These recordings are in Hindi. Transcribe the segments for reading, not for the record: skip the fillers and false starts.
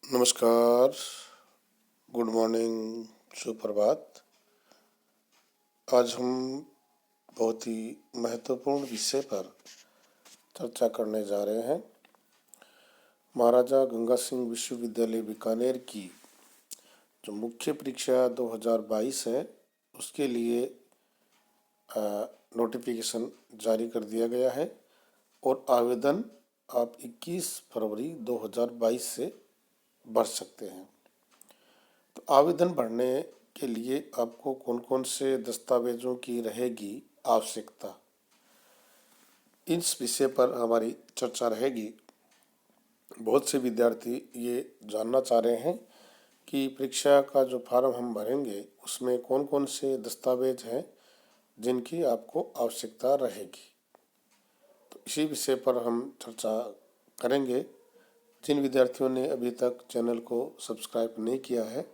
नमस्कार, गुड मॉर्निंग, सुप्रभात। आज हम बहुत ही महत्वपूर्ण विषय पर चर्चा करने जा रहे हैं। महाराजा गंगा सिंह विश्वविद्यालय बीकानेर की जो मुख्य परीक्षा 2022 है उसके लिए नोटिफिकेशन जारी कर दिया गया है और आवेदन आप 21 फरवरी 2022 से भर सकते हैं। तो आवेदन भरने के लिए आपको कौन कौन से दस्तावेजों की रहेगी आवश्यकता, इस विषय पर हमारी चर्चा रहेगी। बहुत से विद्यार्थी ये जानना चाह रहे हैं कि परीक्षा का जो फॉर्म हम भरेंगे उसमें कौन कौन से दस्तावेज हैं जिनकी आपको आवश्यकता रहेगी। तो इसी विषय पर हम चर्चा करेंगे। जिन विद्यार्थियों ने अभी तक चैनल को सब्सक्राइब नहीं किया है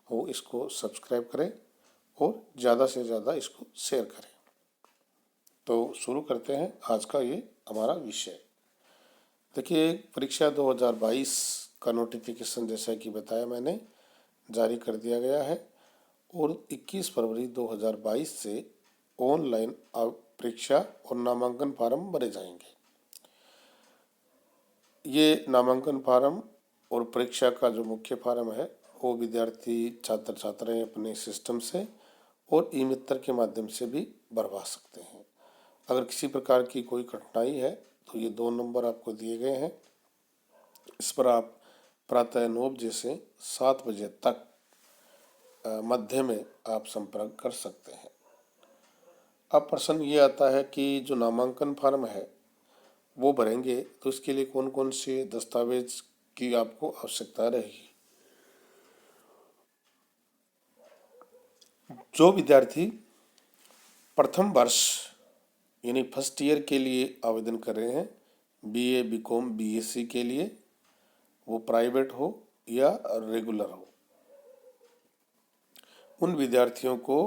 वो इसको सब्सक्राइब करें और ज़्यादा से ज़्यादा इसको शेयर करें। तो शुरू करते हैं आज का ये हमारा विषय। देखिए, परीक्षा 2022 का नोटिफिकेशन जैसा कि बताया मैंने जारी कर दिया गया है और 21 फरवरी 2022 से ऑनलाइन परीक्षा और नामांकन फार्म भरे जाएंगे। ये नामांकन फार्म और परीक्षा का जो मुख्य फार्म है वो विद्यार्थी छात्र छात्राएं अपने सिस्टम से और ई मित्र के माध्यम से भी भरवा सकते हैं। अगर किसी प्रकार की कोई कठिनाई है तो ये 2 नंबर आपको दिए गए हैं। इस पर आप प्रातः 9 बजे से 7 बजे तक मध्य में आप संपर्क कर सकते हैं। अब प्रश्न ये आता है कि जो नामांकन फार्म है वो भरेंगे तो इसके लिए कौन कौन से दस्तावेज की आपको आवश्यकता रहेगी। जो विद्यार्थी प्रथम वर्ष यानी फर्स्ट ईयर के लिए आवेदन कर रहे हैं, बीए, बीकॉम, बीएससी के लिए, वो प्राइवेट हो या रेगुलर हो, उन विद्यार्थियों को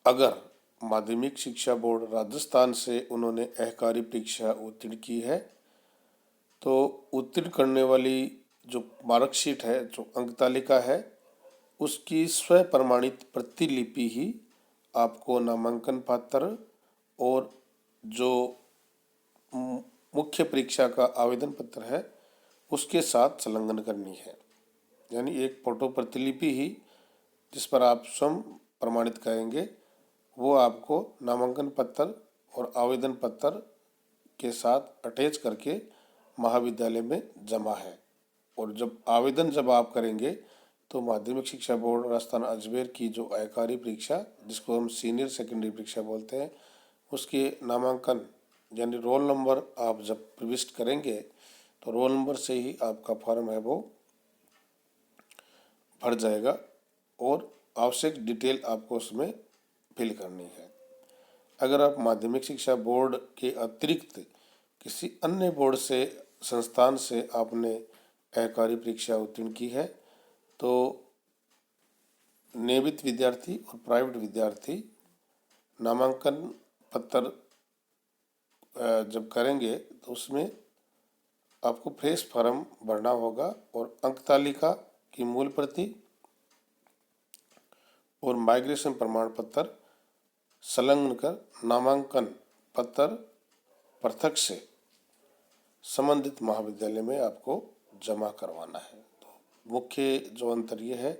अगर माध्यमिक शिक्षा बोर्ड राजस्थान से उन्होंने अहकारी परीक्षा उत्तीर्ण की है तो उत्तीर्ण करने वाली जो मार्कशीट है, जो अंक तालिका है, उसकी स्व प्रमाणित प्रतिलिपि ही आपको नामांकन पत्र और जो मुख्य परीक्षा का आवेदन पत्र है उसके साथ संलग्न करनी है। यानी एक फोटो प्रतिलिपि ही जिस पर आप स्वयं प्रमाणित करेंगे वो आपको नामांकन पत्र और आवेदन पत्र के साथ अटैच करके महाविद्यालय में जमा है। और जब आप करेंगे तो माध्यमिक शिक्षा बोर्ड राजस्थान अजमेर की जो आयकारी परीक्षा, जिसको हम सीनियर सेकेंडरी परीक्षा बोलते हैं, उसके नामांकन यानी रोल नंबर आप जब प्रविष्ट करेंगे तो रोल नंबर से ही आपका फॉर्म है वो भर जाएगा और आवश्यक डिटेल आपको उसमें फिल करनी है। अगर आप माध्यमिक शिक्षा बोर्ड के अतिरिक्त किसी अन्य बोर्ड से संस्थान से आपने आयकारी परीक्षा उत्तीर्ण की है तो नियमित विद्यार्थी और प्राइवेट विद्यार्थी नामांकन पत्र जब करेंगे तो उसमें आपको फ्रेश फॉर्म भरना होगा और अंक तालिका की मूल प्रति और माइग्रेशन प्रमाण पत्र संलग्न कर नामांकन पत्र पृथक से संबंधित महाविद्यालय में आपको जमा करवाना है। तो मुख्य जो अंतर ये है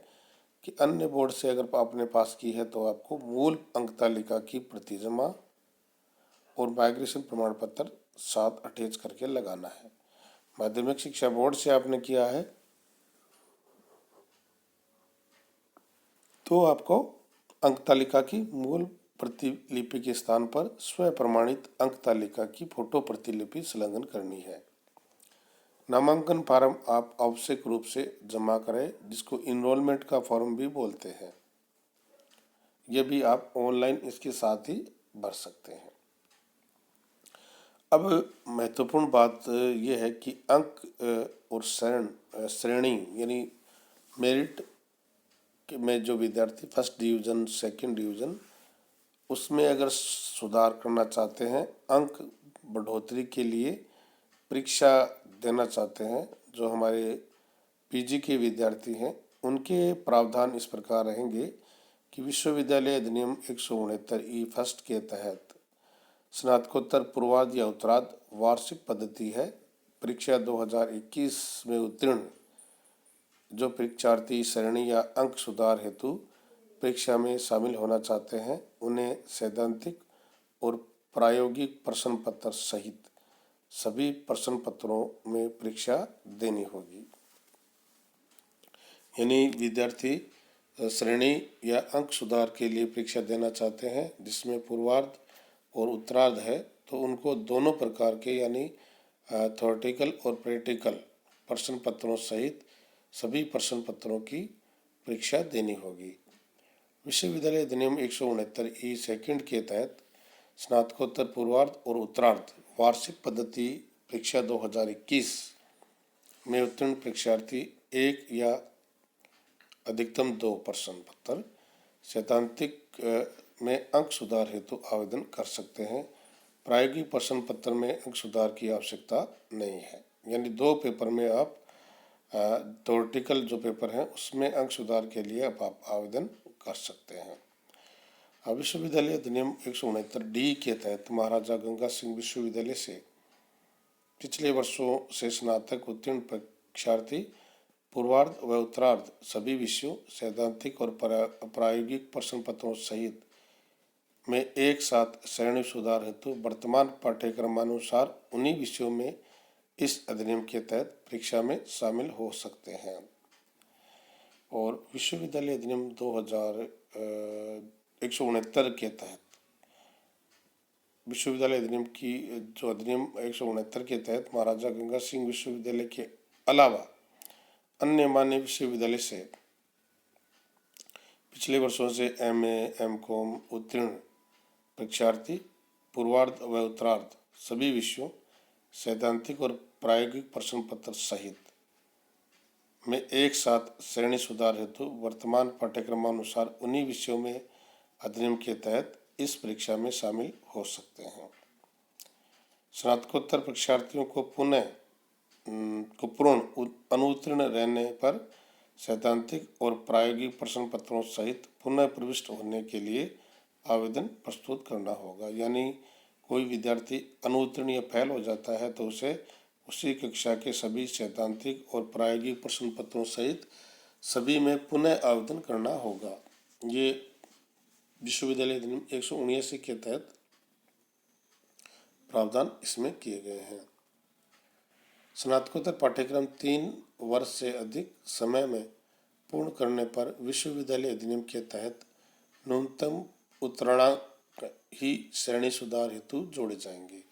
कि अन्य बोर्ड से अगर आपने पास की है तो आपको मूल अंक तालिका की प्रति जमा और माइग्रेशन प्रमाण पत्र साथ अटैच करके लगाना है। माध्यमिक शिक्षा बोर्ड से आपने किया है तो आपको अंक तालिका की मूल प्रतिलिपि के स्थान पर स्व प्रमाणित अंक तालिका की फोटो प्रतिलिपि संलग्न करनी है। नामांकन फार्म आप आवश्यक रूप से जमा करें, जिसको इनरोलमेंट का फॉर्म भी बोलते हैं। यह भी आप ऑनलाइन इसके साथ ही भर सकते हैं। अब महत्वपूर्ण बात यह है कि अंक और श्रेणी यानी मेरिट में जो विद्यार्थी फर्स्ट डिवीज़न, सेकंड डिवीज़न, उसमें अगर सुधार करना चाहते हैं, अंक बढ़ोतरी के लिए परीक्षा देना चाहते हैं, जो हमारे पीजी के विद्यार्थी हैं उनके प्रावधान इस प्रकार रहेंगे कि विश्वविद्यालय अधिनियम 169 फर्स्ट के तहत स्नातकोत्तर पूर्वार्ध या उत्तरार्ध वार्षिक पद्धति है। परीक्षा 2021 में उत्तीर्ण जो परीक्षार्थी श्रेणी या अंक सुधार हेतु परीक्षा में शामिल होना चाहते हैं उन्हें सैद्धांतिक और प्रायोगिक प्रश्न पत्र सहित सभी प्रश्न पत्रों में परीक्षा देनी होगी। यानी विद्यार्थी श्रेणी या अंक सुधार के लिए परीक्षा देना चाहते हैं जिसमें पूर्वार्ध और उत्तरार्ध है तो उनको दोनों प्रकार के यानी थ्योरेटिकल और प्रैक्टिकल प्रश्न पत्रों सहित सभी प्रश्न पत्रों की परीक्षा देनी होगी। विश्वविद्यालय अधिनियम 169 सेकंड के तहत स्नातकोत्तर पूर्वार्ध और उत्तरार्ध वार्षिक पद्धति परीक्षा 2021 में उत्तीर्ण परीक्षार्थी एक या अधिकतम 2 प्रश्न पत्र सैद्धांतिक में अंक सुधार हेतु आवेदन कर सकते हैं। प्रायोगिक प्रश्न पत्र में अंक सुधार की आवश्यकता नहीं है, यानी 2 पेपर में आप थ्योरेटिकल जो पेपर है उसमें अंक सुधार के लिए आप आवेदन कर सकते हैं। विश्वविद्यालय अधिनियम 169 के तहत महाराजा गंगा सिंह विश्वविद्यालय से पिछले वर्षों से स्नातक उत्तीर्ण परीक्षार्थी पूर्वार्ध व उत्तरार्ध सभी विषयों सैद्धांतिक और प्रायोगिक प्रश्न पत्रों सहित में एक साथ श्रेणी सुधार हेतु वर्तमान पाठ्यक्रमानुसार उन्हीं विषयों में इस अधिनियम के तहत परीक्षा में शामिल हो सकते हैं। और विश्वविद्यालय अधिनियम 169 के तहत विश्वविद्यालय अधिनियम की जो अधिनियम 169 के तहत महाराजा गंगा सिंह विश्वविद्यालय के अलावा अन्य मान्य विश्वविद्यालय से पिछले वर्षों से MA MCom उत्तीर्ण परीक्षार्थी पूर्वार्ध व उत्तरार्ध सभी विषयों सैद्धांतिक और प्रायोगिक प्रश्न पत्र सहित में एक साथ श्रेणी सुधार हेतु वर्तमान पाठ्यक्रमानुसार उन्हीं विषयों में अधिनियम के तहत इस परीक्षा में शामिल हो सकते हैं। स्नातकोत्तर परीक्षार्थियों को पूर्ण अनुत्तीर्ण रहने पर सैद्धांतिक और प्रायोगिक प्रश्न पत्रों सहित पुनः प्रविष्ट होने के लिए आवेदन प्रस्तुत करना होगा। यानी कोई विद्यार्थी अनुत्तीर्ण या फेल हो जाता है तो उसे उसी कक्षा के सभी सैद्धांतिक और प्रायोगिक प्रश्न पत्रों सहित सभी में पुनः आवेदन करना होगा। ये विश्वविद्यालय अधिनियम 179 के तहत प्रावधान इसमें किए गए हैं। स्नातकोत्तर पाठ्यक्रम 3 वर्ष से अधिक समय में पूर्ण करने पर विश्वविद्यालय अधिनियम के तहत न्यूनतम उत्तीर्णांक ही श्रेणी सुधार हेतु जोड़े जाएंगे।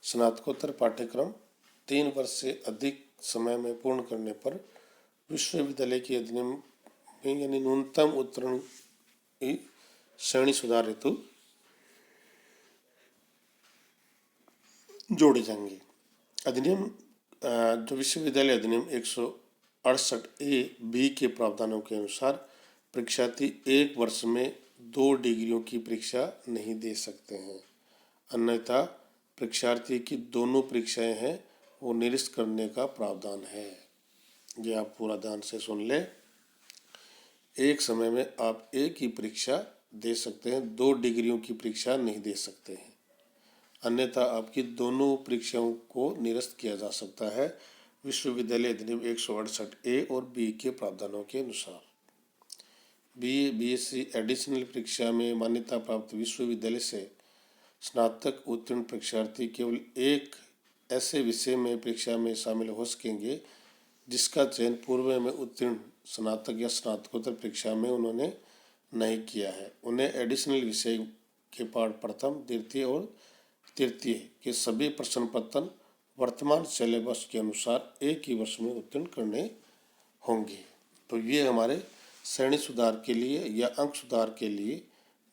स्नातकोत्तर पाठ्यक्रम 3 वर्ष से अधिक समय में पूर्ण करने पर विश्वविद्यालय के अधिनियम में यानी न्यूनतम उत्तीर्ण ही श्रेणी सुधार हेतु जोड़े जाएंगे। अधिनियम जो विश्वविद्यालय अधिनियम 168A(b) के प्रावधानों के अनुसार परीक्षार्थी 1 वर्ष में 2 डिग्रियों की परीक्षा नहीं दे सकते हैं, अन्यथा परीक्षार्थी की दोनों परीक्षाएं हैं वो निरस्त करने का प्रावधान है। ये आप पूरा ध्यान से सुन लें। एक समय में आप एक ही परीक्षा दे सकते हैं, 2 डिग्रियों की परीक्षा नहीं दे सकते हैं, अन्यथा आपकी दोनों परीक्षाओं को निरस्त किया जा सकता है विश्वविद्यालय अधिनियम 168A और B के प्रावधानों के अनुसार। BA BSc एडिशनल परीक्षा में मान्यता प्राप्त विश्वविद्यालय से स्नातक उत्तीर्ण परीक्षार्थी केवल एक ऐसे विषय में परीक्षा में शामिल हो सकेंगे जिसका चयन पूर्व में उत्तीर्ण स्नातक या स्नातकोत्तर परीक्षा में उन्होंने नहीं किया है। उन्हें एडिशनल विषय के पाठ प्रथम, द्वितीय और तृतीय के सभी प्रश्न पत्र वर्तमान सिलेबस के अनुसार एक ही वर्ष में उत्तीर्ण करने होंगे। तो ये हमारे श्रेणी सुधार के लिए या अंक सुधार के लिए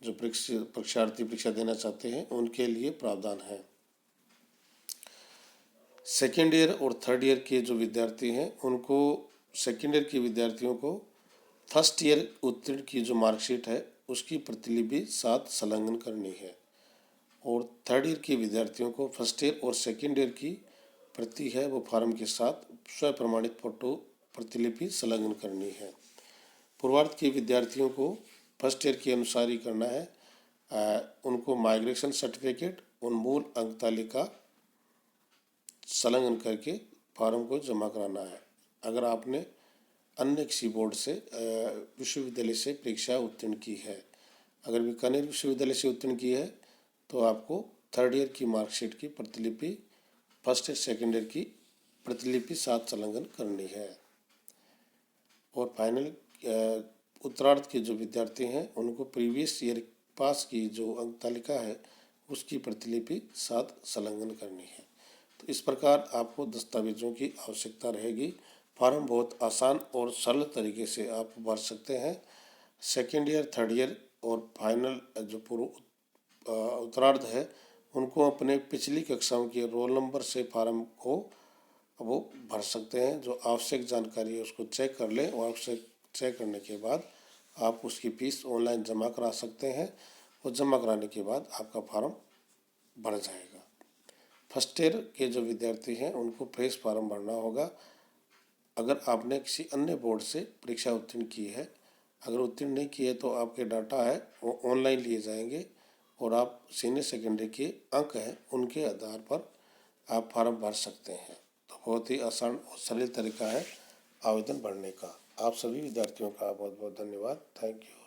जो परीक्षार्थी परीक्षा देना चाहते हैं उनके लिए प्रावधान है। सेकेंड ईयर और थर्ड ईयर के जो विद्यार्थी हैं उनको सेकेंड ईयर के विद्यार्थियों को फर्स्ट ईयर उत्तीर्ण की जो मार्कशीट है उसकी प्रतिलिपि साथ संलग्न करनी है और थर्ड ईयर के विद्यार्थियों को फर्स्ट ईयर और सेकेंड ईयर की प्रति है वो फॉर्म के साथ स्वप्रमाणित फोटो प्रतिलिपि संलग्न करनी है। पूर्वार्ध के विद्यार्थियों को फर्स्ट ईयर के अनुसार ही करना है। उनको माइग्रेशन सर्टिफिकेट और मूल अंक तालिका संलग्न करके फॉर्म को जमा कराना है। अगर आपने अन्य किसी बोर्ड से विश्वविद्यालय से परीक्षा उत्तीर्ण की है, अगर बीकानेर विश्वविद्यालय से उत्तीर्ण की है तो आपको थर्ड ईयर की मार्कशीट की प्रतिलिपि, फर्स्ट ईयर सेकेंड ईयर की प्रतिलिपि साथ संलग्न करनी है। और फाइनल उत्तरार्ध के जो विद्यार्थी हैं उनको प्रीवियस ईयर पास की जो अंक तालिका है उसकी प्रतिलिपि साथ संलग्न करनी है। तो इस प्रकार आपको दस्तावेजों की आवश्यकता रहेगी। फॉर्म बहुत आसान और सरल तरीके से आप भर सकते हैं। सेकेंड ईयर, थर्ड ईयर और फाइनल जो पूर्व उत्तरार्ध है उनको अपने पिछली कक्षाओं के रोल नंबर से फॉर्म को वो भर सकते हैं। जो आवश्यक जानकारी है उसको चेक कर लें और आवश्यक चेक करने के बाद आप उसकी फीस ऑनलाइन जमा करा सकते हैं और जमा कराने के बाद आपका फॉर्म भर जाएगा। फर्स्ट ईयर के जो विद्यार्थी हैं उनको फ्रेश फॉर्म भरना होगा। अगर आपने किसी अन्य बोर्ड से परीक्षा उत्तीर्ण की है, अगर उत्तीर्ण नहीं की है तो आपके डाटा है वो ऑनलाइन लिए जाएंगे और आप सीनियर सेकेंडरी के अंक हैं उनके आधार पर आप फॉर्म भर सकते हैं। तो बहुत ही आसान और सरल तरीका है आवेदन भरने का। आप सभी विद्यार्थियों का बहुत बहुत धन्यवाद। Thank you.